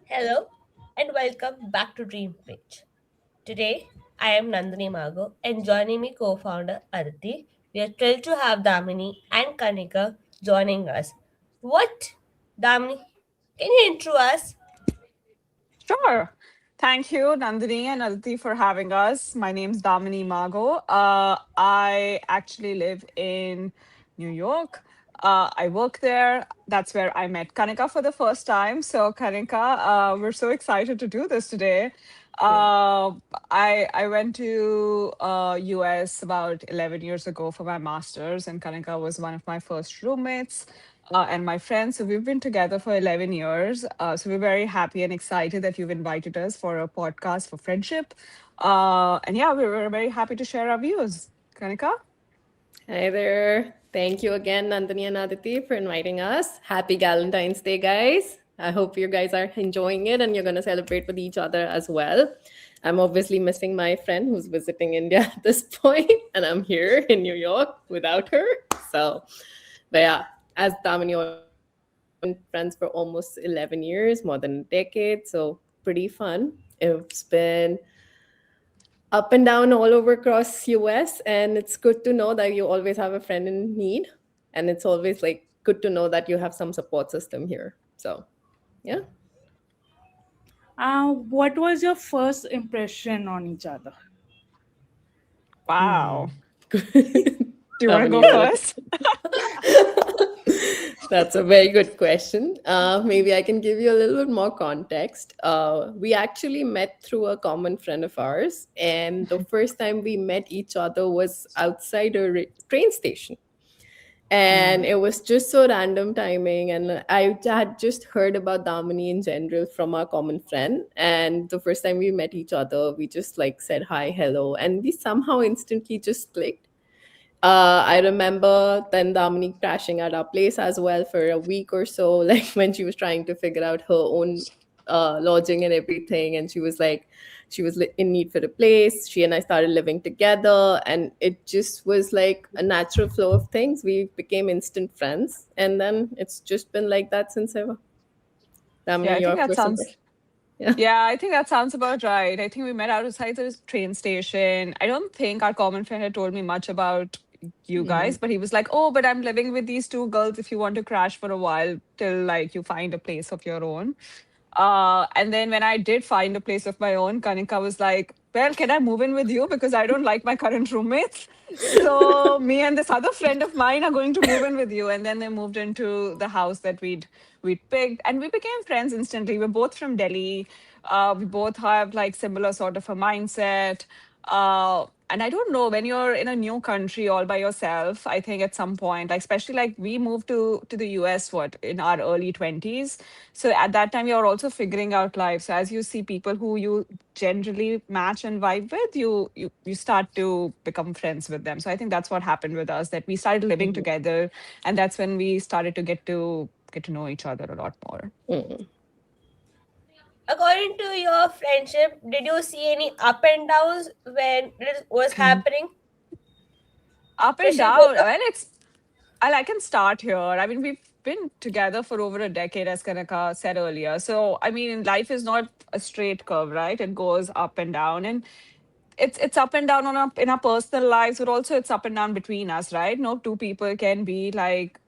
Hello and welcome back to Dream Pitch. Today I am Nandini Mago and joining me co-founder Aditi. We are thrilled to have Damini and Kanika joining us. What? Damini, can you intro us? Sure. Thank you, Nandini and Aditi, for having us. My name's Damini Mago. I actually live in New York. I work there. That's where I met Kanika for the first time. So, Kanika, we're so excited to do this today. Yeah. Uh, I went to US about 11 years ago for my master's, and Kanika was one of my first roommates and my friends. So we've been together for 11 years. So we're very happy and excited that you've invited us for a podcast for friendship. And yeah, we're very happy to share our views. Kanika? Hi there. Thank you again, Nandini and Aditi, for inviting us. Happy Galentine's Day, guys. I hope you guys are enjoying it and you're going to celebrate with each other as well. I'm obviously missing my friend who's visiting India at this point, and I'm here in New York without her. So, but yeah, as Damini already mentioned, we've been friends for almost 11 years, more than a decade. So, pretty fun. It's been up and down all over across US, and it's good to know that you always have a friend in need, and it's always like good to know that you have some support system here. So yeah. What was your first impression on each other? Wow. Do you want to Damini, go you wanna- first? That's a very good question. Maybe I can give you a little bit more context. We actually met through a common friend of ours, and the first time we met each other was outside a train station. And it was just so random timing. And I had just heard about Damini in general from our common friend. And the first time we met each other, we just like said hi, hello, and we somehow instantly just clicked. I remember then Damini crashing at our place as well for a week or so, like when she was trying to figure out her own lodging and everything. And she was like, she was in need for a place. She and I started living together, and it just was like a natural flow of things. We became instant friends, and then it's just been like that since ever. Yeah, Damini, I think your that first sounds impression? Yeah. Yeah, I think that sounds about right. I think we met outside the train station. I don't think our common friend had told me much about you guys, but he was like, "Oh, but I'm living with these two girls if you want to crash for a while till like you find a place of your own." And then when I did find a place of my own, Kanika was like, "Well, can I move in with you? Because I don't like my current roommates." So me and this other friend of mine are going to move in with you. And then they moved into the house that we'd picked, and we became friends instantly. We're both from Delhi. We both have like similar sort of a mindset. And I don't know, when you're in a new country all by yourself, I think at some point, like especially like we moved to the US what in our early 20s. So at that time you're also figuring out life. So as you see people who you generally match and vibe with, you start to become friends with them. So I think that's what happened with us, that we started living together, and that's when we started to get to know each other a lot more. Mm. According to your friendship, did you see any up and downs when it was happening? Up and Especially both down. of Well, I can start here. I mean, we've been together for over a decade, as Kanaka said earlier. So, I mean, life is not a straight curve, right? It goes up and down, and it's up and down in our personal lives, but also it's up and down between us, right? No two people can be like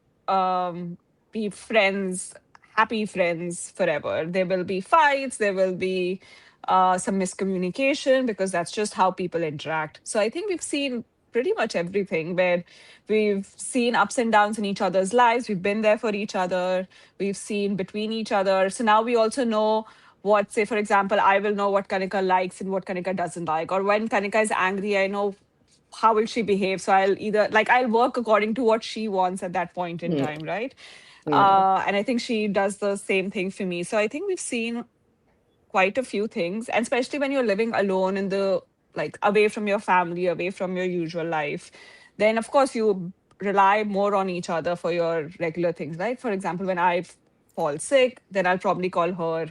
be friends, happy friends forever. There will be fights. There will be some miscommunication because that's just how people interact. So I think we've seen pretty much everything where we've seen ups and downs in each other's lives. We've been there for each other. We've seen between each other. So now we also know what, say, for example, I will know what Kanika likes and what Kanika doesn't like. Or when Kanika is angry, I know how will she behave. So I'll either like I'll work according to what she wants at that point in Mm. time, right? Yeah. And I think she does the same thing for me. So I think we've seen quite a few things, and especially when you're living alone in the like away from your family, away from your usual life, then of course you rely more on each other for your regular things, right? For example, when I fall sick, then I'll probably call her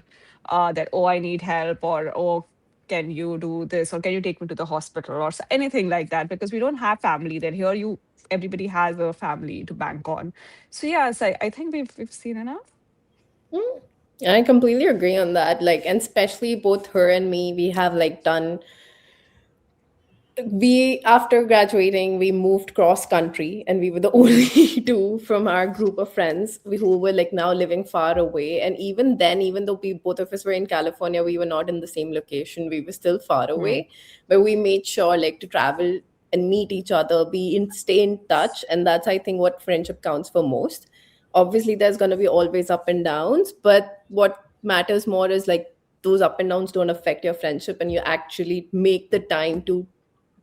that, oh, I need help, or oh, can you do this, or can you take me to the hospital, or anything like that, because we don't have family. Then here you everybody has a family to bank on. So yes, I think we've seen enough. Mm, I completely agree on that. Like, and especially both her and me, we have like done we after graduating we moved cross country, and we were the only two from our group of friends who were like now living far away. And even then, even though we both of us were in California, we were not in the same location, we were still far Hmm. away, but we made sure like to travel and meet each other, stay in touch. And that's, I think, what friendship counts for most. Obviously there's going to be always up and downs, but what matters more is like those up and downs don't affect your friendship, and you actually make the time to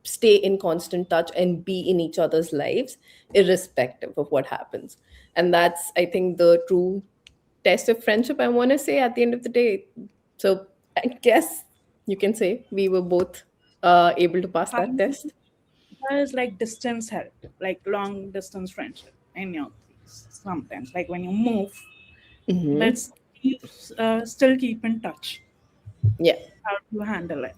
stay in constant touch and be in each other's lives irrespective of what happens. And that's, I think, the true test of friendship, I want to say, at the end of the day. So I guess you can say we were both able to pass that Finally, test. there's like distance help, like long distance friendship in your case. Sometimes, like when you move, Hmm. let's still keep in touch. Yeah. How do you handle it?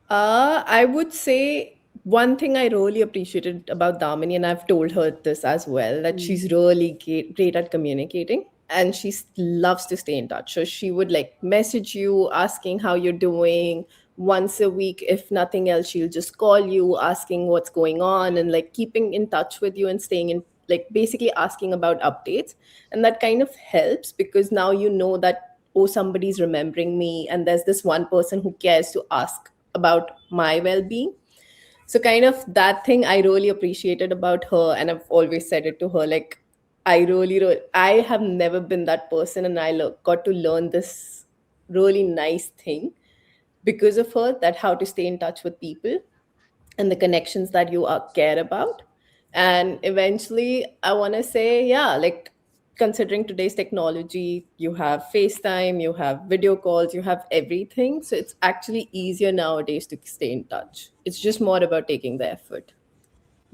I would say one thing I really appreciated about Damini, and I've told her this as well, that Mm. she's really great at communicating, and she loves to stay in touch. So she would like message you asking how you're doing once a week. If nothing else, she'll just call you asking what's going on and like keeping in touch with you and staying in, like basically asking about updates. And that kind of helps because now you know that, oh, somebody's remembering me, and there's this one person who cares to ask about my well-being. So kind of that thing I really appreciated about her, and I've always said it to her, like I I have never been that person, and got to learn this really nice thing because of her, that how to stay in touch with people and the connections that you care about. And eventually I want to say, yeah, like considering today's technology, you have FaceTime, you have video calls, you have everything, so it's actually easier nowadays to stay in touch. It's just more about taking the effort.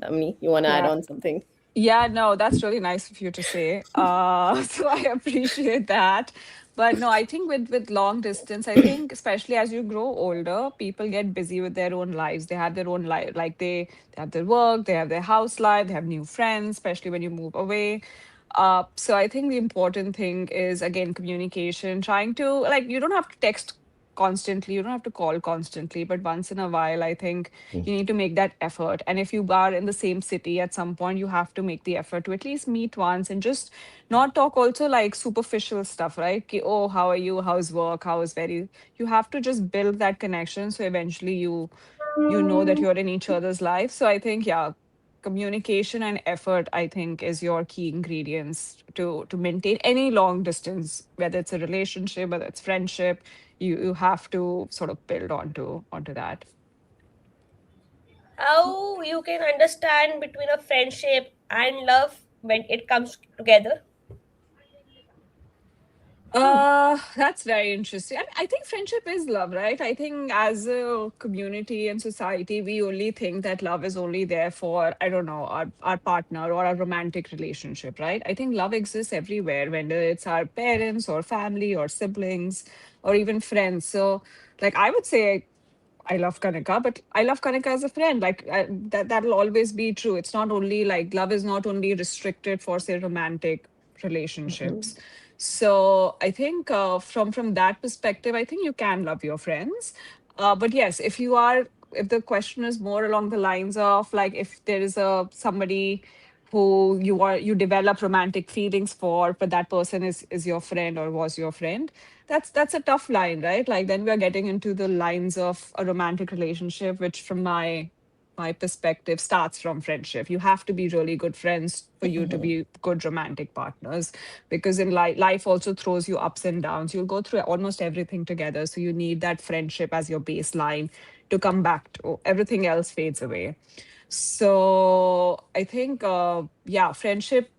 Namni, you want to add Yeah. on something? Yeah, no, that's really nice of you to say. So I appreciate that. But no, I think with long distance, I think especially as you grow older, people get busy with their own lives. They have their own life, like they have their work, they have their house life, they have new friends, especially when you move away. So I think the important thing is again communication, trying to like you don't have to text constantly, you don't have to call constantly, but once in a while, I think you need to make that effort. And if you are in the same city at some point, you have to make the effort to at least meet once and just not talk also like superficial stuff, right? Ki, oh, how are you? How's work? How is very you have to just build that connection. So eventually you know that you're in each other's life. So I think, yeah, communication and effort, I think, is your key ingredients to maintain any long distance, whether it's a relationship, whether it's friendship, you have to sort of build onto that. How you can understand between a friendship and love when it comes together? That's very interesting. I think friendship is love, right? I think as a community and society, we only think that love is only there for, I don't know, our partner or a romantic relationship, right? I think love exists everywhere, whether it's our parents or family or siblings or even friends. So, like, I would say I love Kanika, but I love Kanika as a friend. Like that'll always be true. It's not only like love is not only restricted for say romantic relationships. So I think from that perspective, I think you can love your friends. But yes, if the question is more along the lines of like if there is a somebody who you develop romantic feelings for, but that person is your friend or was your friend, that's a tough line, right? Like then we are getting into the lines of a romantic relationship, which from my perspective starts from friendship. You have to be really good friends for you to be good romantic partners, because in life also throws you ups and downs. You'll go through almost everything together, so you need that friendship as your baseline to come back to. Everything else fades away. So I think, yeah, friendship,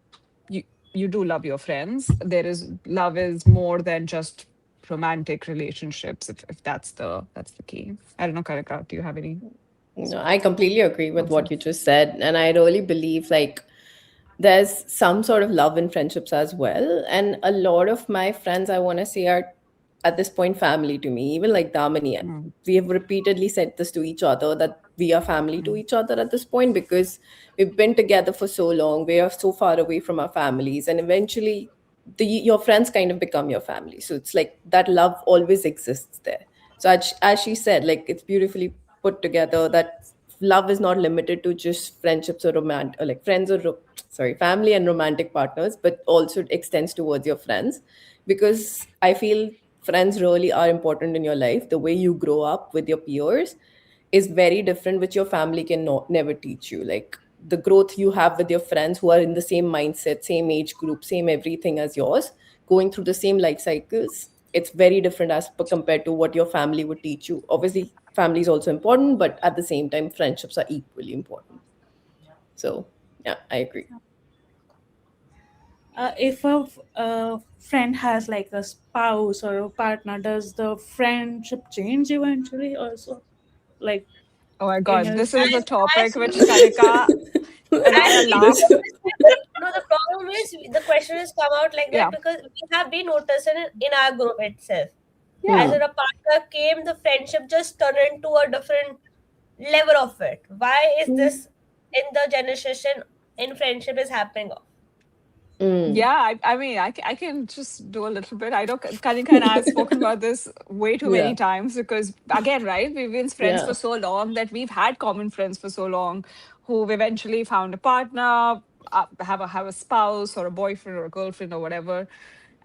you you do love your friends. There is love is more than just romantic relationships. If that's the key. I don't know, Karika, do you have any No, I completely agree with thoughts on? what you just said. And I really believe like there's some sort of love in friendships as well. And a lot of my friends, I want to say, are at this point family to me. Even like Damani, Mm, we have repeatedly said this to each other that we are family to mm, each other at this point because we've been together for so long. We are so far away from our families. And eventually, your friends kind of become your family. So it's like that love always exists there. So as she said, like it's beautifully put together that love is not limited to just friendships or romantic, or like friends or sorry, family and romantic partners, but also extends towards your friends. Because I feel friends really are important in your life. The way you grow up with your peers is very different, which your family can never teach you. Like the growth you have with your friends who are in the same mindset, same age group, same everything as yours, going through the same life cycles, it's very different as compared to what your family would teach you. Obviously family is also important, but at the same time friendships are equally important. So yeah, I agree. If a friend has like a spouse or a partner, does the friendship change eventually also? Like Oh my in God, your this is a As topic which Kanika and I as are we have laugh. noticed, no, the problem is the question has come out like that Yeah, because we have been noticing it in our group itself. As yeah. Hmm. in a partner came, the friendship just turned into a different level of it. Why is Hmm. this in the generation in friendship is happening? Hmm. Yeah, I mean, I can just do a little bit. I know Kanika and I have spoken about this way too Yeah. many times because, again, right, we've been friends for Yeah. so long that we've had common friends for so long who've eventually found a partner, have a spouse or a boyfriend or a girlfriend or whatever.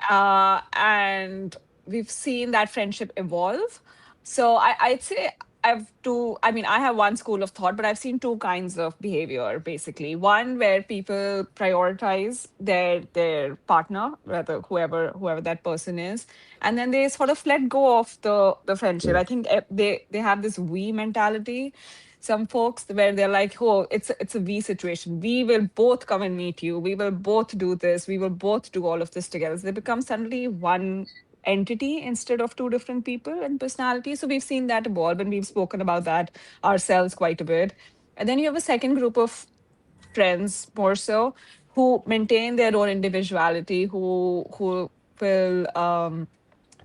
And we've seen that friendship evolve. So I'd say I mean, I have one school of thought, but I've seen two kinds of behavior basically. One where people prioritize their partner, whether whoever that person is, and then they sort of let go of the friendship. I think they have this we mentality, some folks, where they're like, oh, it's a we situation, we will both come and meet you, we will both do this, we will both do all of this together. So they become suddenly one entity instead of two different people and personalities. So we've seen that evolve and we've spoken about that ourselves quite a bit. And then you have a second group of friends, more so, who maintain their own individuality, who will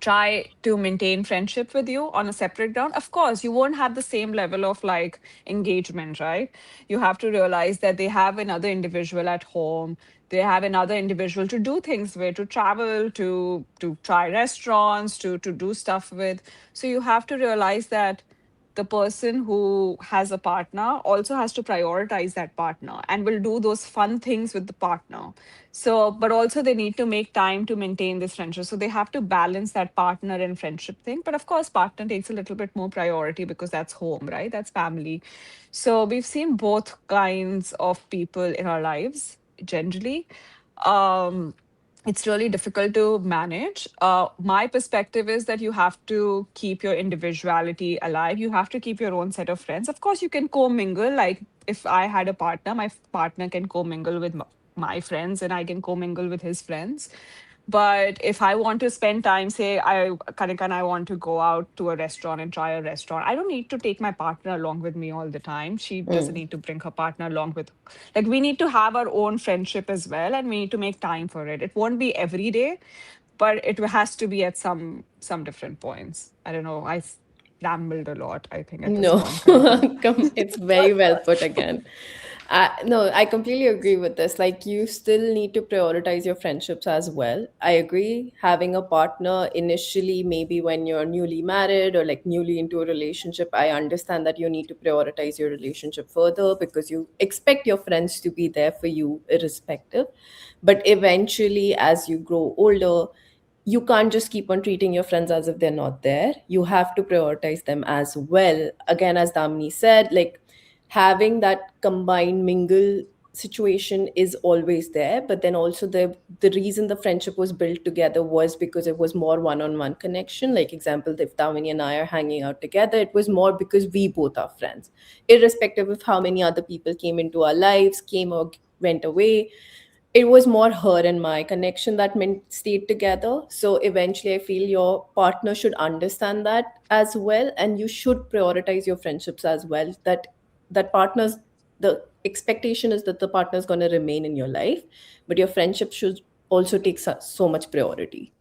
try to maintain friendship with you on a separate ground. Of course, you won't have the same level of like engagement, right? You have to realize that they have another individual at home. They have another individual to do things with, to travel, to try restaurants, to do stuff with. So you have to realize that the person who has a partner also has to prioritize that partner and will do those fun things with the partner. So, but also they need to make time to maintain this friendship. So they have to balance that partner and friendship thing. But of course, partner takes a little bit more priority because that's home, right? That's family. So we've seen both kinds of people in our lives generally. Um, it's really difficult to manage. My perspective is that you have to keep your individuality alive. You have to keep your own set of friends. Of course, you can co-mingle. Like if I had a partner, my partner can co-mingle with my friends, and I can co-mingle with his friends. But if I want to spend time, say Kanika and I want to go out to a restaurant and try a restaurant, I don't need to take my partner along with me all the time. She doesn't Hmm. need to bring her partner along with. Like we need to have our own friendship as well, and we need to make time for it. It won't be every day, but it has to be at some different points. I don't know. Rambled a lot, I think, at this No, point, Kanika. it's very well put again. No, I completely agree with this. Like, you still need to prioritize your friendships as well. I agree. Having a partner initially, maybe when you're newly married or like newly into a relationship, I understand that you need to prioritize your relationship further because you expect your friends to be there for you, irrespective. But eventually, as you grow older, you can't just keep on treating your friends as if they're not there. You have to prioritize them as well. Again, as Damini said, like having that combined mingle situation is always there. But then also the reason the friendship was built together was because it was more one-on-one connection. Like example, if Damini and I are hanging out together, it was more because we both are friends, irrespective of how many other people came into our lives, came or went away. It was more her and my connection that meant stayed together. So eventually I feel your partner should understand that as well, and you should prioritize your friendships as well. That partners, the expectation is that the partner is going to remain in your life, but your friendship should also take so much priority.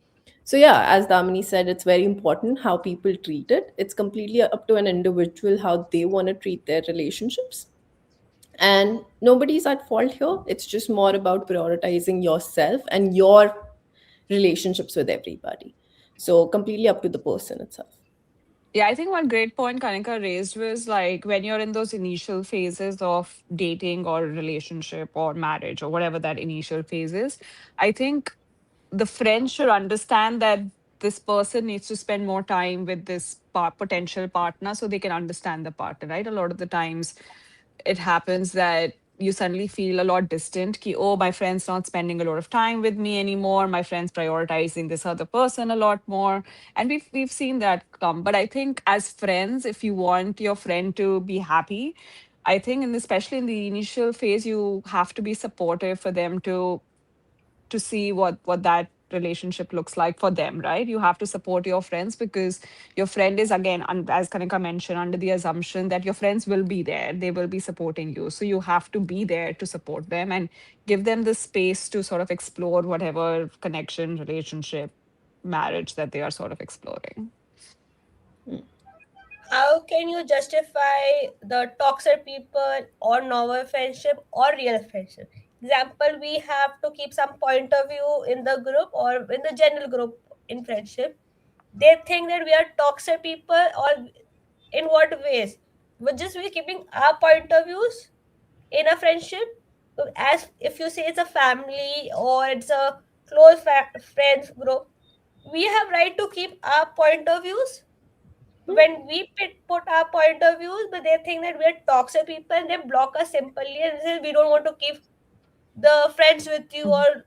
So yeah, as Damini said, it's very important how people treat it. It's completely up to an individual how they want to treat their relationships, and nobody's at fault here. It's just more about prioritizing yourself and your relationships with everybody. So completely up to the person itself. Yeah, I think one great point Kanika raised was like when you're in those initial phases of dating or relationship or marriage or whatever that initial phase is, I think the friend should understand that this person needs to spend more time with this potential partner so they can understand the partner, right? A lot of the times it happens that you suddenly feel a lot distant ki, oh, my friend's not spending a lot of time with me anymore, my friend's prioritizing this other person a lot more, and we've seen that come. But I think as friends, if you want your friend to be happy, I think, and especially in the initial phase, you have to be supportive for them to see what that relationship looks like for them, right? You have to support your friends because your friend is, again, as Kanika mentioned, under the assumption that your friends will be there, they will be supporting you, so you have to be there to support them and give them the space to sort of explore whatever connection, relationship, marriage that they are sort of exploring. How can you justify the toxic people or novel friendship or real friendship? Example, we have to keep some point of view in the group or in the general group in friendship. They think that we are toxic people, or in what ways? But just we keeping our point of views in a friendship. As if you say it's a family or it's a close friends group, we have right to keep our point of views when we put our point of views, but they think that we're toxic people and they block us simply and say we don't want to keep the friends with you Mhm. or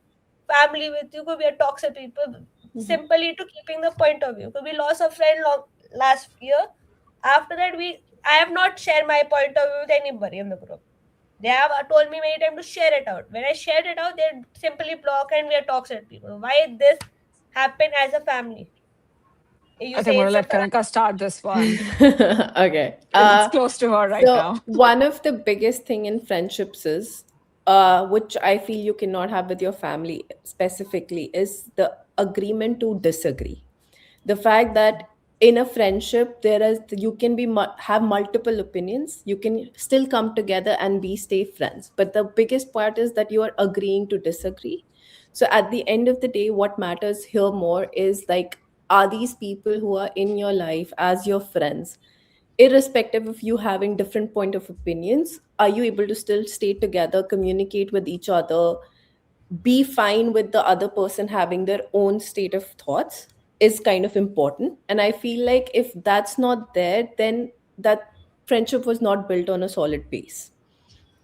family with you because we are toxic people Mhm. simply to keeping the point of view. Because we lost a friend last year. After that, I have not shared my point of view with anybody in the group. They have told me many times to share it out. When I shared it out, they simply block and we are toxic people. Why this happen as a family? You I think say I'm going to it's a let Kanika start this one Okay. because it's close to her right So now. one of the biggest thing in friendships is, which I feel you cannot have with your family specifically, is the agreement to disagree. The fact that in a friendship there is, you can be have multiple opinions, you can still come together and be stay friends, but the biggest part is that you are agreeing to disagree. So at the end of the day, what matters here more is like, are these people who are in your life as your friends, irrespective of you having different point of opinions, are you able to still stay together, communicate with each other, be fine with the other person having their own state of thoughts, is kind of important. And I feel like if that's not there, then that friendship was not built on a solid base.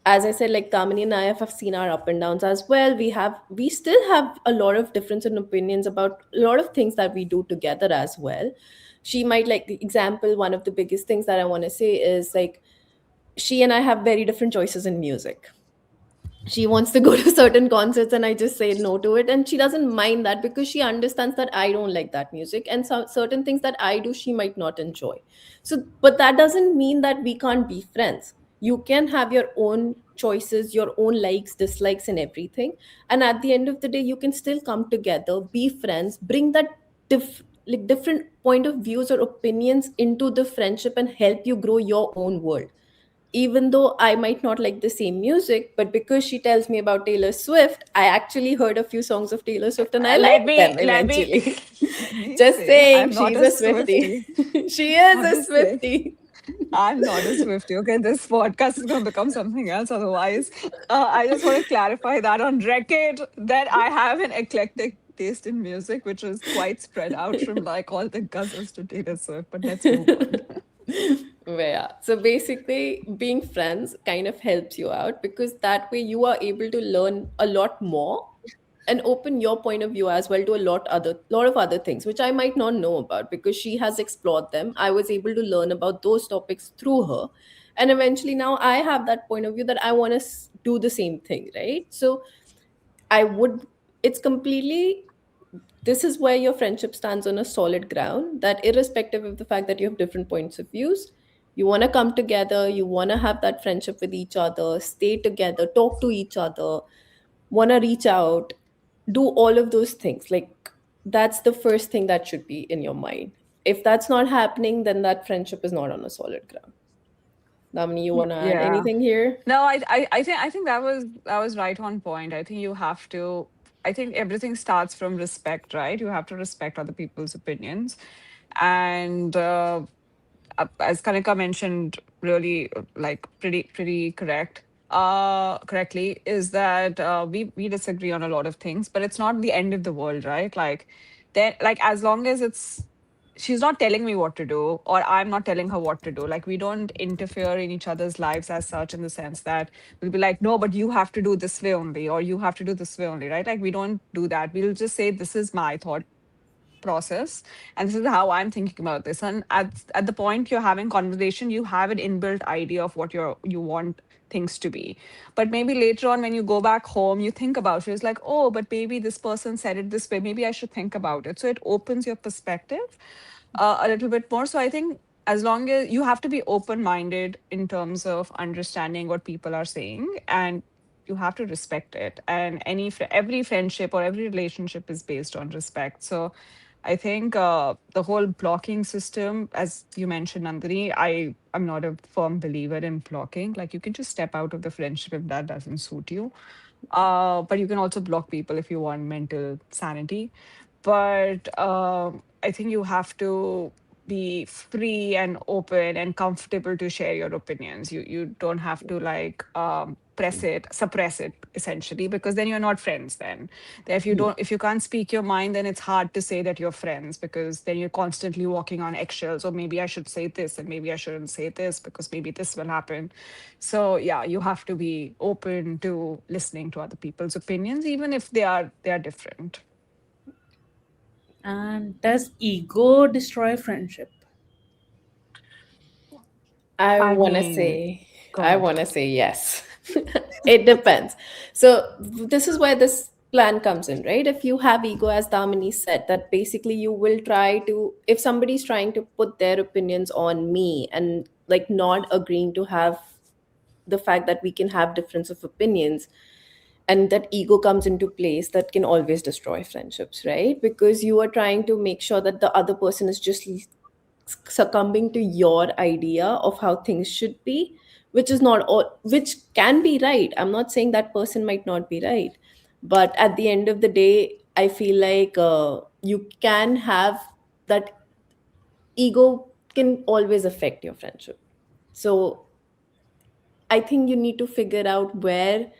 As I said, like Kamini and I have seen our up and downs as well. We still have a lot of difference in opinions about a lot of things that we do together as well. She might like the example, one of the biggest things that I want to say is like, she and I have very different choices in music. She wants to go to certain concerts and I just say no to it, and she doesn't mind that because she understands that I don't like that music, and so certain things that I do she might not enjoy. So but that doesn't mean that we can't be friends. You can have your own choices, your own likes, dislikes, and everything, and at the end of the day you can still come together, be friends, bring that like different point of views or opinions into the friendship and help you grow your own world. Even though I might not like the same music, but because she tells me about Taylor Swift, I actually heard a few songs of Taylor Swift and I Let liked me them let me eventually. let me Just say saying, I'm not she's a a Swiftie. Swiftie. She is I'm a just saying Swiftie. I'm not a Swiftie. Okay, this podcast is going to become something else otherwise. I just want to clarify that on record that I have an eclectic taste in music, which is quite spread out from like all the cousins to Taylor Swift. But let's move on. Well, yeah. So basically, being friends kind of helps you out because that way you are able to learn a lot more and open your point of view as well to a lot of other things which I might not know about because she has explored them. I was able to learn about those topics through her, and eventually now I have that point of view that I want to do the same thing, right? So I would, it's completely, this is where your friendship stands on a solid ground, that irrespective of the fact that you have different points of views, you want to come together, you want to have that friendship with each other, stay together, talk to each other, want to reach out, do all of those things. Like, that's the first thing that should be in your mind. If that's not happening, then that friendship is not on a solid ground. Damini, you want to add Yeah. anything here? No, I think that was right on point. I think you have to. I think everything starts from respect, right? You have to respect other people's opinions. And as Kanika mentioned, really like pretty correctly, is that we disagree on a lot of things, but it's not the end of the world, right? Like then, like as long as it's she's not telling me what to do or I'm not telling her what to do, like we don't interfere in each other's lives as such, in the sense that we'll be like, no, but you have to do this way only, or you have to do this way only, right? Like we don't do that. We'll just say, this is my thought process and this is how I'm thinking about this, and at the point you're having conversation, you have an inbuilt idea of what you want things to be. But maybe later on when you go back home, you think about it, it's like, oh, but maybe this person said it this way, maybe I should think about it. So it opens your perspective a little bit more. So I think as long as you have to be open minded in terms of understanding what people are saying, and you have to respect it, and every friendship or every relationship is based on respect. So I think the whole blocking system, as you mentioned, Nandini, I'm not a firm believer in blocking. Like you can just step out of the friendship if that doesn't suit you. But you can also block people if you want mental sanity. But I think you have to be free and open and comfortable to share your opinions. You don't have to like suppress it essentially, because then you're not friends then. If you can't speak your mind, then it's hard to say that you're friends, because then you're constantly walking on eggshells, or maybe I should say this and maybe I shouldn't say this because maybe this will happen. So yeah, you have to be open to listening to other people's opinions, even if they are different. And does ego destroy friendship? I I want to mean, say, go I ahead. want to say yes. It depends. So this is where this plan comes in, right? If you have ego, as Damini said, that basically you will try to, if somebody's trying to put their opinions on me and like not agreeing to have the fact that we can have difference of opinions, and that ego comes into place, that can always destroy friendships, right? Because you are trying to make sure that the other person is just succumbing to your idea of how things should be, which is not all, which can be right. I'm not saying that person might not be right, but at the end of the day, I feel like you can have that ego can always affect your friendship. So I think you need to figure out where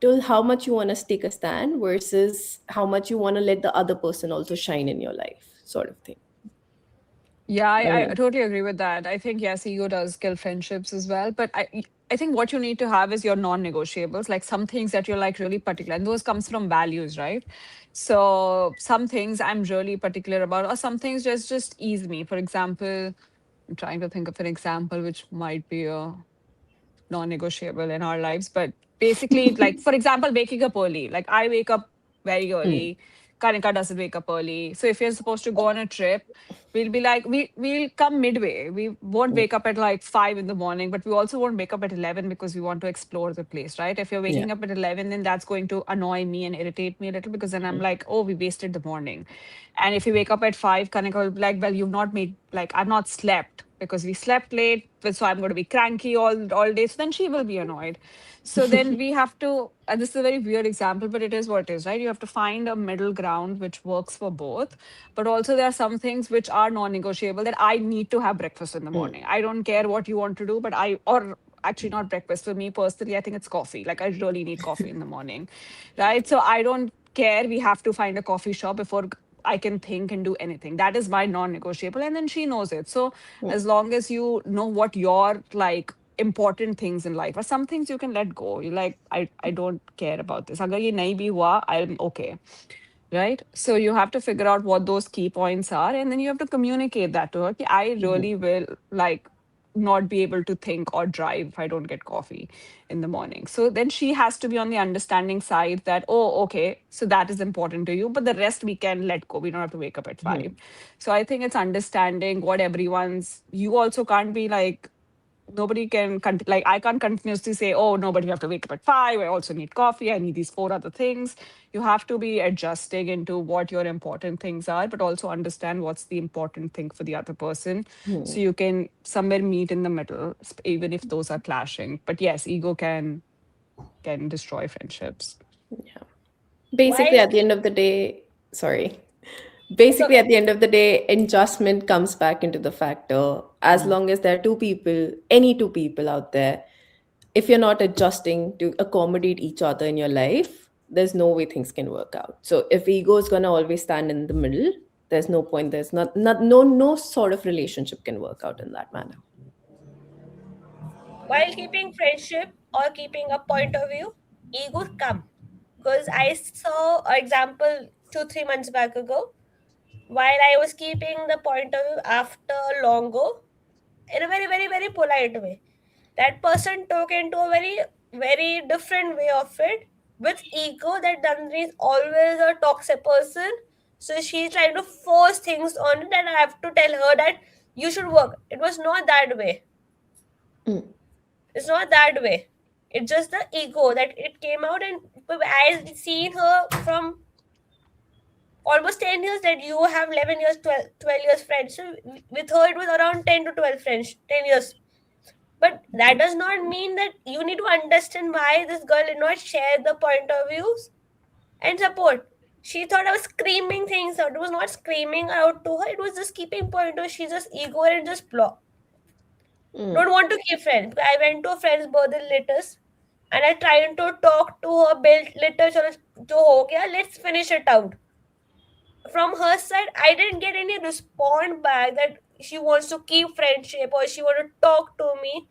to how much you want to take a stand versus how much you want to let the other person also shine in your life, sort of thing. Yeah, I don't I know. totally agree with that. I think yes, ego does kill friendships as well. But I think what you need to have is your non-negotiables, like some things that you're like really particular, and those comes from values, right? So some things I'm really particular about, or some things just ease me. For example, I'm trying to think of an example which might be a non-negotiable in our lives. But basically, like for example, waking up early. Like I wake up very Hmm. early. Kanika doesn't wake up early. So if you're supposed to go on a trip, we'll be like we'll come midway. We won't Hmm. wake up at like 5 in the morning, but we also won't wake up at 11 because we want to explore the place, right? If you're Yeah. waking up at 11, then that's going to annoy me and irritate me a little, because then I'm like, oh, we wasted the morning. And if you wake up at 5, Kanika will be like, well, you've not made, like, I've not slept because we slept late. So I'm going to be cranky all day. So then she will be annoyed. So then we have to, and this is a very weird example, but it is what it is, right? You have to find a middle ground which works for both. But also there are some things which are non-negotiable, that I need to have breakfast in the Hmm. morning. I don't care what you want to do, but or actually not breakfast. For me personally, I think it's coffee. Like I really need coffee in the morning, right? So I don't care. We have to find a coffee shop before I can think and do anything. That is my non-negotiable, and then she knows it. So Hmm. as long as you know what your like important things in life, or some things you can let go. You like, I don't care about this. Agar ye nahi bhi hua, I'm okay. Right. So you have to figure out what those key points are, and then you have to communicate that to her. Ki, I Mhm. really will like not be able to think or drive if I don't get coffee in the morning. So then she has to be on the understanding side that, oh, okay, so that is important to you, but the rest we can let go. We don't have to wake up at 5. Mhm. So I think it's understanding what you also can't be like, nobody can like I can't continuously say, oh no, but you have to wake up at 5, I also need coffee, I need these 4 other things. You have to be adjusting into what your important things are, but also understand what's the important thing for the other person, Hmm. so you can somewhere meet in the middle, even if those are clashing. But yes, ego can destroy friendships. Yeah. Basically, While at the end of the day, sorry. it's Basically, okay. at the end of the day, adjustment comes back into the factor. As long as there are two people, any two people out there, if you're not adjusting to accommodate each other in your life, there's no way things can work out. So if ego is gonna always stand in the middle, there's no point. There's no sort of relationship can work out in that manner. While keeping friendship or keeping a point of view, egos come. Because I saw an example 2 3 months back ago. While I was keeping the point of view after long ago, in a very very very polite way, that person took into a very very different way of it with ego that Dandri is always a toxic person. So she's trying to force things on it, and I have to tell her that you should work. It was not that way. Mm, It's not that way. It's just the ego that it came out, and I seen her from almost 10 years that you have 11 years, 12 years friends. So with her, it was around 10 to 12 friends, 10 years. But that does not mean that you need to understand why this girl did not share the point of views and support. She thought I was screaming things out. It was not screaming out to her. It was just keeping point of. She just ego and just block. mm, Don't want to keep friends. I went to a friend's birthday latest and I tried to talk to her, build later, chalo, jo ho gaya, let's finish it out. From her side, I didn't get any response back that she wants to keep friendship or she want to talk to me.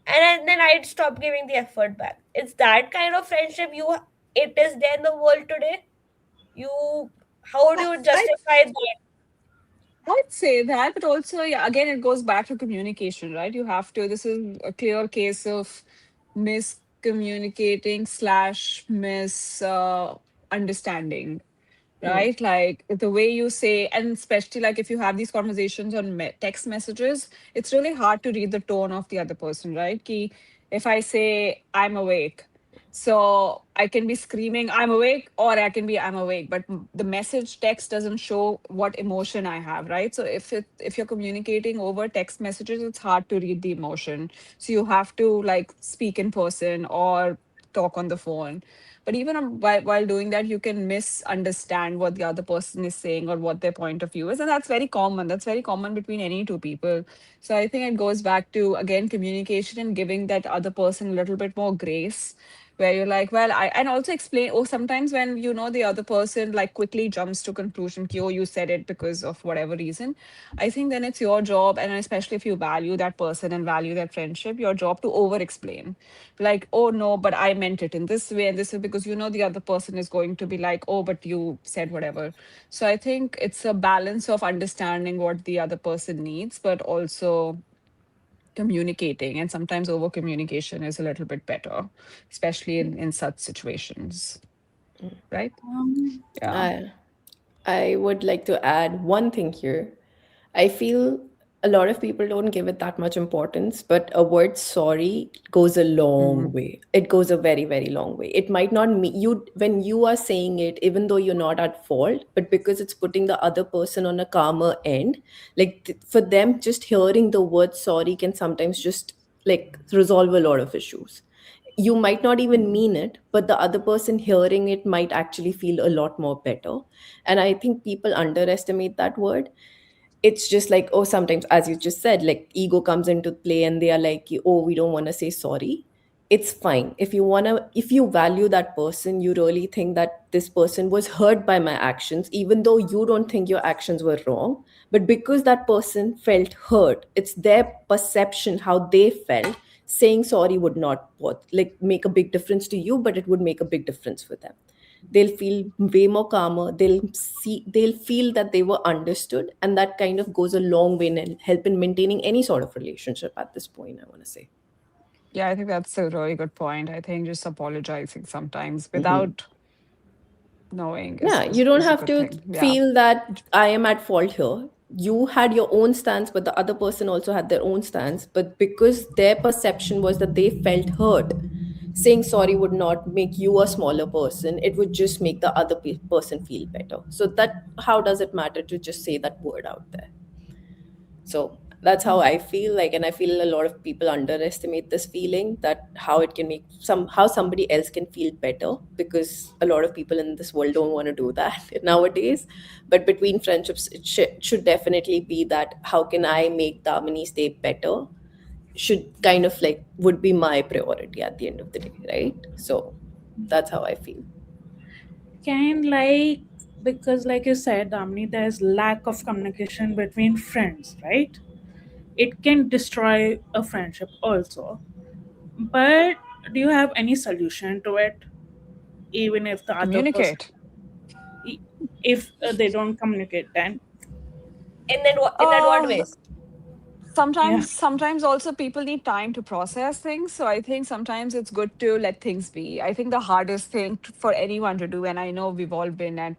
And then I'd stop giving the effort back. It's that kind of friendship it is there in the world today. You How do I, you I justify that? I'd say that, but also, yeah, again, it goes back to communication, right? You have to, this is a clear case of miscommunicating slash understanding, mm, right? Like the way you say, and especially like if you have these conversations on text messages, it's really hard to read the tone of the other person, right? Ki if I say I'm awake, so I can be screaming I'm awake, or I can be I'm awake, but the message text doesn't show what emotion I have, right? So if you're communicating over text messages, it's hard to read the emotion. So you have to like speak in person or talk on the phone. But even while doing that, you can misunderstand what the other person is saying or what their point of view is. And that's very common. That's very common between any two people. So I think it goes back to, again, communication and giving that other person a little bit more grace, where you're like, well, and also explain, or sometimes when you know the other person like quickly jumps to conclusion, ki, oh, you said it because of whatever reason. I think then it's your job, and especially if you value that person and value that friendship, your job to over explain. Like, oh no, but I meant it in this way and this way, because you know the other person is going to be like, oh, but you said whatever. So I think it's a balance of understanding what the other person needs, but also communicating. And sometimes over communication is a little bit better, especially in such situations, mm. right? Um, Yeah. I I would like to add one thing here. I feel a lot of people don't give it that much importance, but a word sorry goes a long Mm. way. It goes a very, very long way. It might not mean you when you are saying it, even though you're not at fault, but because it's putting the other person on a calmer end, like for them, just hearing the word sorry can sometimes just like resolve a lot of issues. You might not even mean it, but the other person hearing it might actually feel a lot more better. And I think people underestimate that word. It's just like, oh, sometimes, as you just said, like ego comes into play and they are like, oh, we don't want to say sorry. It's fine. If you value that person, you really think that this person was hurt by my actions, even though you don't think your actions were wrong. But because that person felt hurt, it's their perception, how they felt. Saying sorry would not like make a big difference to you, but it would make a big difference for them. They'll feel way more calmer. They'll feel that they were understood, and that kind of goes a long way in help in maintaining any sort of relationship at this point, I want to say. Yeah, I think that's a really good point. I think just apologizing sometimes Hmm. without knowing Yeah, you don't is a have good to thing. Yeah. feel that I am at fault here. You had your own stance, but the other person also had their own stance. But because their perception was that they felt hurt, saying sorry would not make you a smaller person. It would just make the other person feel better. So that how does it matter to just say that word out there? So That's how I feel like, and I feel a lot of people underestimate this feeling, that how it can make how somebody else can feel better, because a lot of people in this world don't want to do that nowadays. But between friendships, it should definitely be that how can I make Damini stay better, should kind of like would be my priority at the end of the day, right? So that's how I feel. Can like, because like you said, Damni, there's lack of communication between friends, right? It can destroy a friendship also. But do you have any solution to it? Even if the other person, Communicate. i- if they don't communicate, then And then what? In that what Um, ways? yeah. sometimes also people need time to process things. So I think sometimes it's good to let things be. I think the hardest thing for anyone to do, and I know we've all been at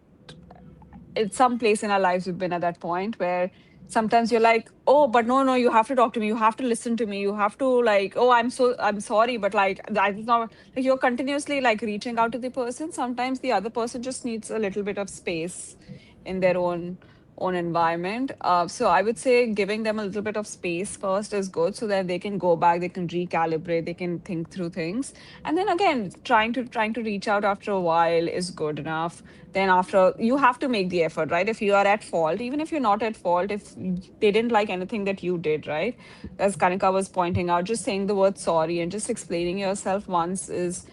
some place in our lives we've been at that point where sometimes you're like, oh, but no, you have to talk to me, you have to listen to me, you have to like, oh, I'm sorry, but like that is not like you're continuously like reaching out to the person. Sometimes the other person just needs a little bit of space in their own environment. So I would say giving them a little bit of space first is good, so that they can go back, they can recalibrate, they can think through things, and then again trying to reach out after a while is good enough. Then after, you have to make the effort, right? If you are at fault, even if you're not at fault, if they didn't like anything that you did, right, as Kanika was pointing out, just saying the word sorry and just explaining yourself once is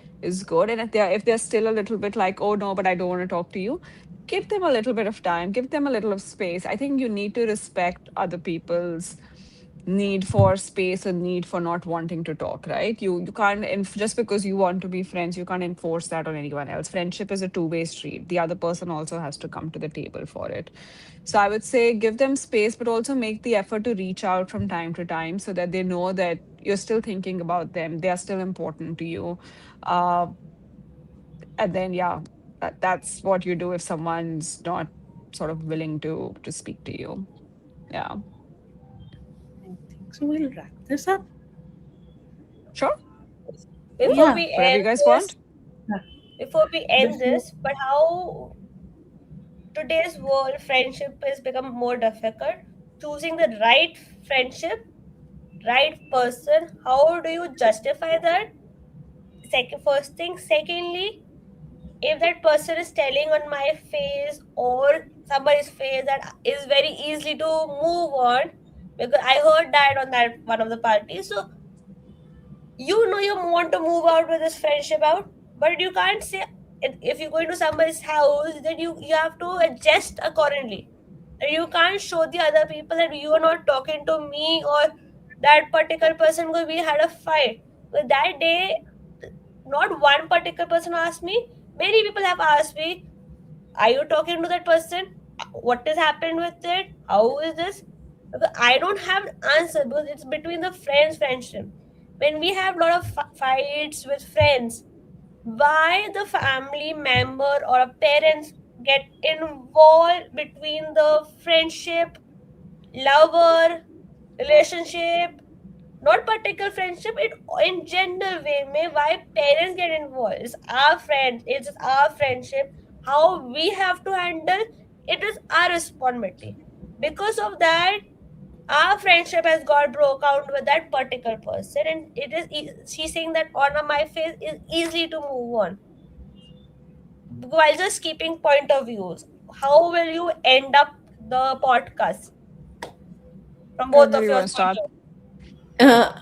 good. And if they're still a little bit like, oh no, but I don't want to talk to you, give them a little bit of time, give them a little of space. I think you need to respect other people's need for space and need for not wanting to talk, right? You can't just because you want to be friends, you can't enforce that on anyone else. Friendship is a two-way street. The other person also has to come to the table for it. So I would say give them space, but also make the effort to reach out from time to time so that they know that you're still thinking about them, they are still important to you. uh, and then yeah, that's what you do if someone's not sort of willing to speak to you. Yeah. I think so. We'll wrap this up. Sure. Before Yeah. we Whatever end you guys this, want. Yeah. before we end Before, this, but how today's world friendship has become more difficult. Choosing the right friendship, right person. How do you justify that? Second, first thing. Secondly, if that person is telling on my face or somebody's face that is very easily to move on, because I heard that on that one of the parties. So you want to move out with this friendship out, but you can't say if you go into somebody's house, then you have to adjust accordingly. And you can't show the other people that you are not talking to me, or that particular person, because we had a fight. But that day, not one particular person asked me, many people have asked me, are you talking to that person? What has happened with it? How is this? Because I don't have answer, because it's between the friendship. When we have a lot of fights with friends, why the family member or a parents get involved between the friendship, lover, relationship, not particular friendship, it in general way may why parents get involved. It's our friends, it's our friendship. How we have to handle it is our responsibility. Because of that, our friendship has got broke out with that particular person, and it is she's saying that on my face is easily to move on while just keeping point of views. How will you end up the podcast from both Wherever of you your want to point start. of Uh,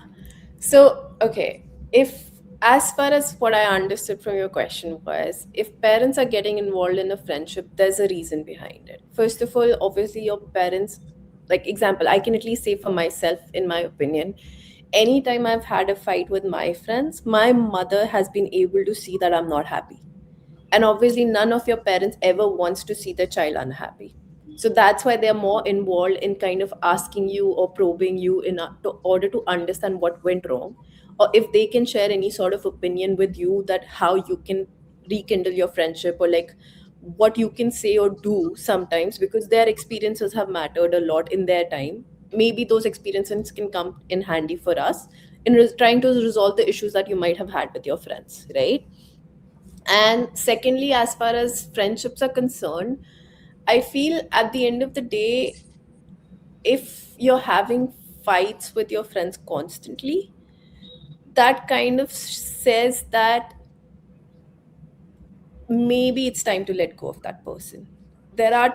so, okay, if as far as what I understood from your question was, if parents are getting involved in a friendship, there's a reason behind it. First of all, obviously, your parents, like example, I can at least say for myself, in my opinion, anytime I've had a fight with my friends, my mother has been able to see that I'm not happy, and obviously none of your parents ever wants to see the child unhappy. So that's why they're more involved in kind of asking you or probing you order to understand what went wrong, or if they can share any sort of opinion with you, that how you can rekindle your friendship, or like what you can say or do sometimes, because their experiences have mattered a lot in their time. Maybe those experiences can come in handy for us in trying to resolve the issues that you might have had with your friends, right? And secondly, as far as friendships are concerned, I feel at the end of the day, if you're having fights with your friends constantly, that kind of says that maybe it's time to let go of that person. There are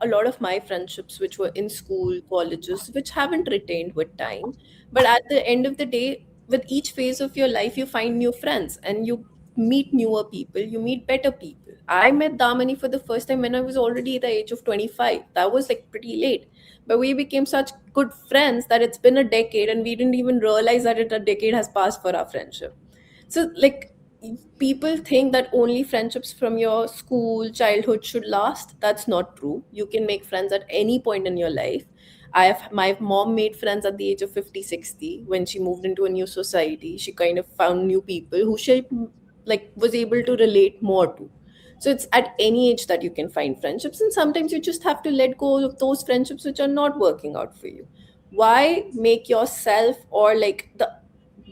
a lot of my friendships which were in school, colleges, which haven't retained with time. But at the end of the day, with each phase of your life, you find new friends and you meet newer people, you meet better people. I met Damani for the first time when I was already at the age of 25. That was like pretty late. But we became such good friends that it's been a decade and we didn't even realize that a decade has passed for our friendship. So, like, people think that only friendships from your school, childhood should last. That's not true. You can make friends at any point in your life. My mom made friends at the age of 50, 60 when she moved into a new society. She kind of found new people who she like was able to relate more to. So it's at any age that you can find friendships, and sometimes you just have to let go of those friendships which are not working out for you. Why make yourself, or like, the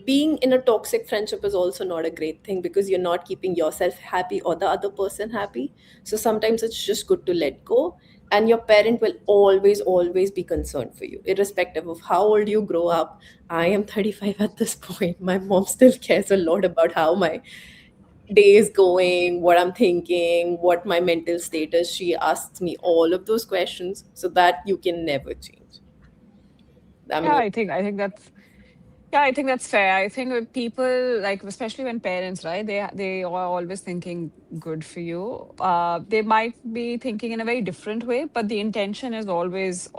being in a toxic friendship is also not a great thing, because you're not keeping yourself happy or the other person happy. So sometimes it's just good to let go, and your parent will always be concerned for you irrespective of how old you grow up. I am 35 at this point. My mom still cares a lot about how my day is going, what I'm thinking, what my mental status. She asks me all of those questions, so that you can never change. I Yeah, mean, I think that's yeah, I think that's fair. I think with people, like especially when parents, right? They are always thinking good for you. They might be thinking in a very different way, but the intention is always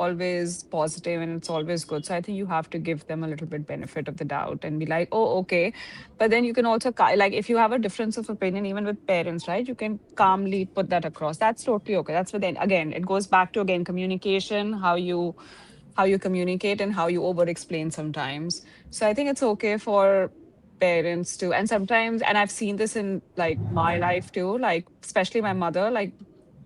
positive and it's always good. So I think you have to give them a little bit benefit of the doubt and be like, oh, okay. But then you can also like if you have a difference of opinion, even with parents, right? You can calmly put that across. That's totally okay. That's what then again it goes back to again communication, how you communicate and how you over explain sometimes. So I think it's okay for parents to, and sometimes, and I've seen this in like my life too, like especially my mother, like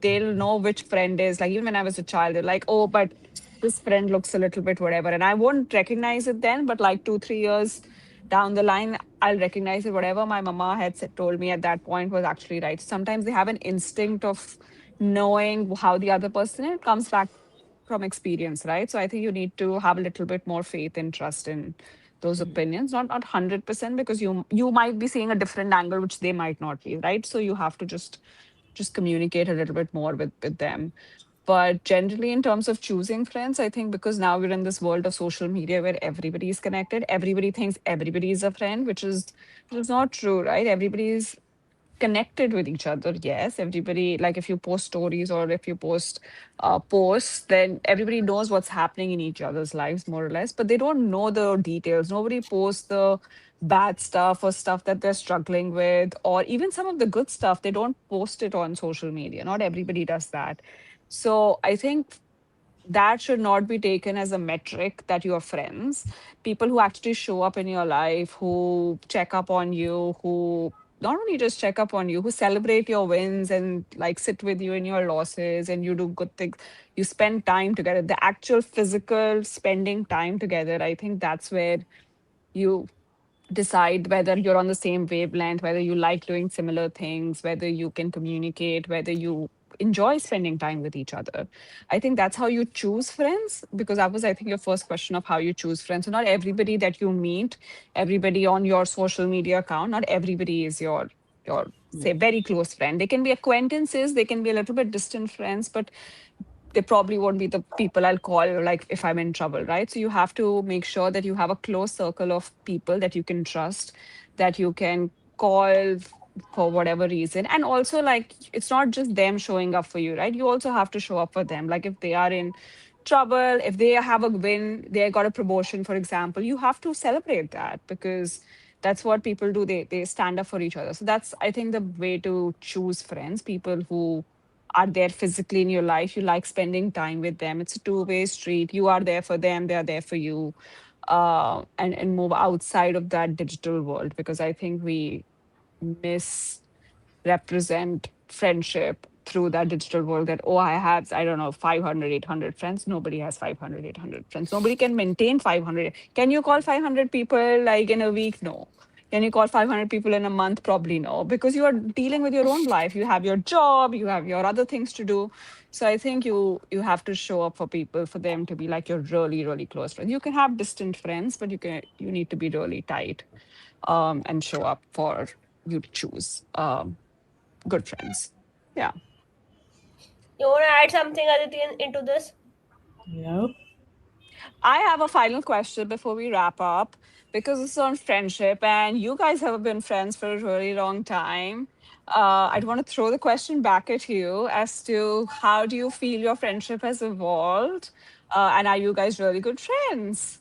they'll know which friend is like, even when I was a child, they're like, oh, but this friend looks a little bit whatever. And I won't recognize it then, but like 2, 3 years down the line, I'll recognize it. Whatever my mama had told me at that point was actually right. Sometimes they have an instinct of knowing how the other person is. It comes back from experience, right? So I think you need to have a little bit more faith and trust in those opinions, not 100% because you might be seeing a different angle which they might not be, right? So you have to just communicate a little bit more with them. But generally, in terms of choosing friends, I think because now we're in this world of social media where everybody is connected, everybody thinks everybody is a friend, which is not true, right? Everybody's connected with each other. Yes, everybody, like if you post stories or if you post posts, then everybody knows what's happening in each other's lives more or less, but they don't know the details. Nobody posts the bad stuff or stuff that they're struggling with, or even some of the good stuff. They don't post it on social media. Not everybody does that. So I think that should not be taken as a metric that you're friends. People who actually show up in your life, who check up on you, who not only just check up on you, who celebrate your wins and like sit with you in your losses and you do good things, you spend time together. The actual physical spending time together, I think that's where you decide whether you're on the same wavelength, whether you like doing similar things, whether you can communicate, whether you enjoy spending time with each other. I think that's how you choose friends, because that was, I think, your first question of how you choose friends. So not everybody that you meet, everybody on your social media account, not everybody is your say very close friend. They can be acquaintances, they can be a little bit distant friends, but they probably won't be the people I'll call like if I'm in trouble, right? So you have to make sure that you have a close circle of people that you can trust, that you can call for whatever reason. And also, like, it's not just them showing up for you, right? You also have to show up for them. Like, if they are in trouble, if they have a win, they got a promotion, for example, you have to celebrate that because that's what people do. They stand up for each other. So that's, I think, the way to choose friends, people who are there physically in your life. You like spending time with them. It's a two-way street. You are there for them, they are there for you. And move outside of that digital world, because I think we misrepresent friendship through that digital world, that oh, I have, I don't know, 500, 800 friends. Nobody has 500, 800 friends. Nobody can maintain 500. Can you call 500 people like in a week? No. Can you call 500 people in a month? Probably no, because you are dealing with your own life. You have your job, you have your other things to do. So I think you have to show up for people, for them to be like your really, really close friends. You can have distant friends, but you need to be really tight, and show up for you to choose good friends. Yeah. You want to add something, Aditi, into this? Yep. I have a final question before we wrap up, because it's on friendship, and you guys have been friends for a really long time. I'd want to throw the question back at you as to how do you feel your friendship has evolved, and are you guys really good friends?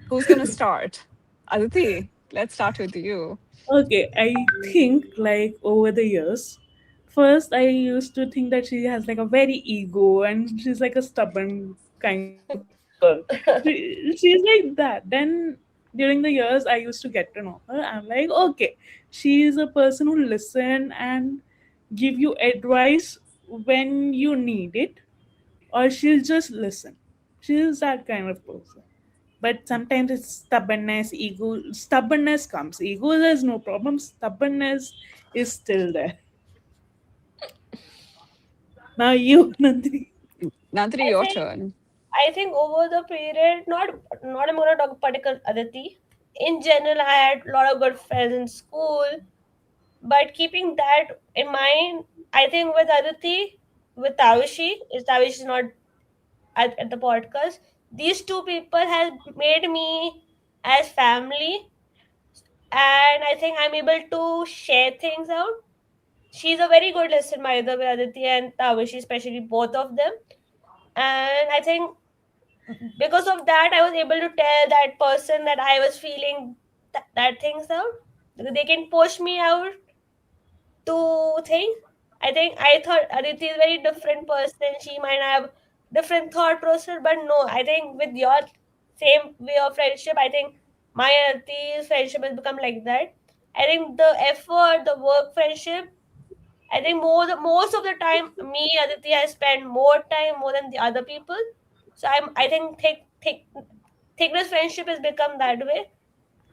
Who's gonna start? Aditi, let's start with you. Okay, I think like over the years, first I used to think that she has like a very ego and she's like a stubborn kind of girl. She's like that. Then during the years, I used to get to know her. I'm like, okay, she is a person who listen and give you advice when you need it, or she'll just listen. She's that kind of person. But sometimes it's stubbornness, ego. Stubbornness comes. Ego, there's no problem. Stubbornness is still there. Now you, Nandini. Nandini, I your think turn. I think over the period, not I'm gonna talk particular Aditi. In general, I had a lot of good friends in school, but keeping that in mind, I think with Aditi, with Tavishi, is Tavish is not at the podcast. These two people have made me as family, and I think I'm able to share things out. She's a very good listener, by the way, Aditi and Tavishi, especially both of them. And I think because of that, I was able to tell that person that I was feeling that things out. They can push me out to think. I think I thought Aditi is a very different person. She might have different thought process, but no, I think with your same way of friendship, I think my and Aditi's friendship has become like that. I think the effort, the work friendship, I think most of the time, me Aditi has spent more time more than the other people. So I think thickness friendship has become that way.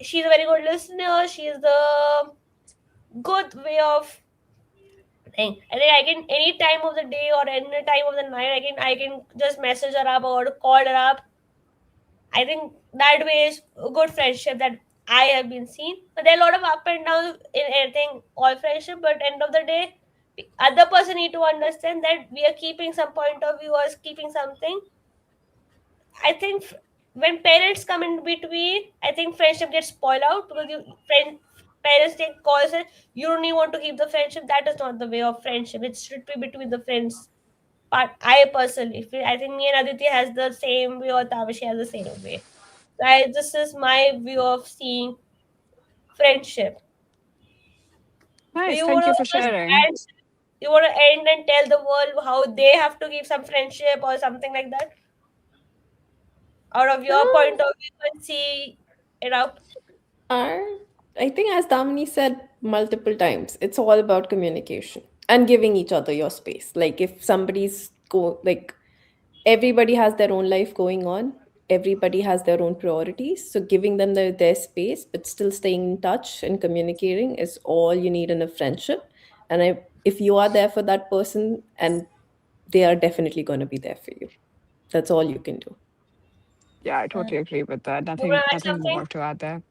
She's a very good listener. She's the good way of thing. I think I can any time of the day or any time of the night I can just message her up or call her up. I think that way is a good friendship that I have been seen. But there are a lot of up and downs in anything, all friendship. But end of the day, the other person need to understand that we are keeping some point of view or keeping something. I think when parents come in between, I think friendship gets spoiled out because parents take calls and you don't even want to keep the friendship. That is not the way of friendship. It should be between the friends. But I personally feel I think me and Aditi has the same way or Tavishi has the same way. This is my view of seeing friendship. Do Nice. you Thank wanna you for just sharing. end? You wanna end and tell the world how they have to keep some friendship or something like that? Out of your point of view and see it out. Are I think, as Damini said multiple times, it's all about communication and giving each other your space. Like if somebody's like everybody has their own life going on, everybody has their own priorities. So giving them their space, but still staying in touch and communicating is all you need in a friendship. And if you are there for that person, and they are definitely going to be there for you. That's all you can do. Yeah, I Uh, totally agree with that. you wanna add Nothing something? more to add there.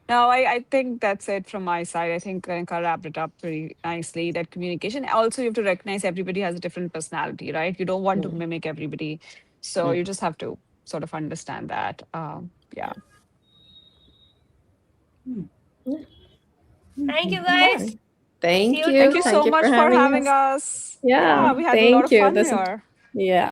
No, I think that's it from my side. I think Kanika wrapped it up pretty nicely. That communication. Also, you have to recognize everybody has a different personality, right? You don't want to Mm, mimic everybody. So mm. you just have to sort of understand that. Yeah. Yeah. Thank you All guys. right. See Thank you Thank you. you tomorrow. Thank so you for much for having having us. us. Yeah. Yeah, we had a lot Thank of you. fun This, here. yeah.